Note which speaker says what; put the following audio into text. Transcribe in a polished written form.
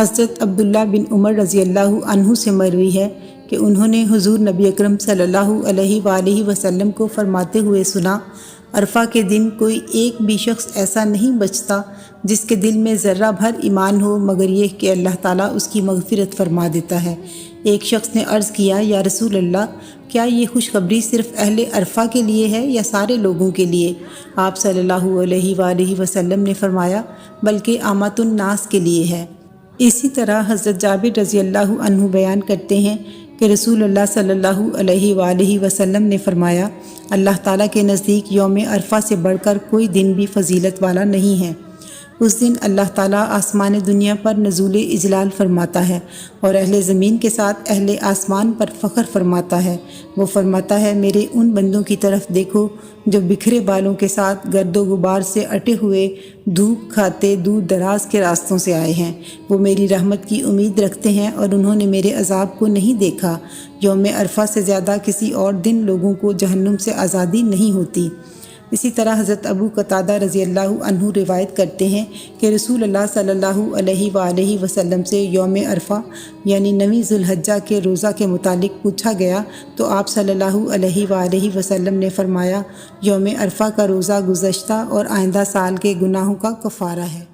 Speaker 1: حضرت عبداللہ بن عمر رضی اللہ عنہ سے مروی ہے کہ انہوں نے حضور نبی اکرم صلی اللہ علیہ وآلہ وسلم کو فرماتے ہوئے سنا، عرفہ کے دن کوئی ایک بھی شخص ایسا نہیں بچتا جس کے دل میں ذرہ بھر ایمان ہو مگر یہ کہ اللہ تعالیٰ اس کی مغفرت فرما دیتا ہے۔ ایک شخص نے عرض کیا، یا رسول اللہ، کیا یہ خوشخبری صرف اہل عرفہ کے لیے ہے یا سارے لوگوں کے لیے؟ آپ صلی اللہ علیہ وآلہ وسلم نے فرمایا، بلکہ عامۃ الناس کے لیے ہے۔ اسی طرح حضرت جابر رضی اللہ عنہ بیان کرتے ہیں کہ رسول اللہ صلی اللہ علیہ وآلہ وسلم نے فرمایا، اللہ تعالیٰ کے نزدیک یوم عرفہ سے بڑھ کر کوئی دن بھی فضیلت والا نہیں ہے۔ اس دن اللہ تعالیٰ آسمان دنیا پر نزول اجلال فرماتا ہے اور اہل زمین کے ساتھ اہل آسمان پر فخر فرماتا ہے۔ وہ فرماتا ہے، میرے ان بندوں کی طرف دیکھو جو بکھرے بالوں کے ساتھ گرد و غبار سے اٹے ہوئے دھوپ کھاتے دور دراز کے راستوں سے آئے ہیں۔ وہ میری رحمت کی امید رکھتے ہیں اور انہوں نے میرے عذاب کو نہیں دیکھا۔ یوم عرفہ سے زیادہ کسی اور دن لوگوں کو جہنم سے آزادی نہیں ہوتی۔ اسی طرح حضرت ابو قتادہ رضی اللہ عنہ روایت کرتے ہیں کہ رسول اللہ صلی اللہ علیہ وآلہ وسلم سے یوم عرفہ یعنی 9 ذی الحجہ کے روزہ کے متعلق پوچھا گیا تو آپ صلی اللہ علیہ وآلہ وسلم نے فرمایا، یوم عرفہ کا روزہ گزشتہ اور آئندہ سال کے گناہوں کا کفارہ ہے۔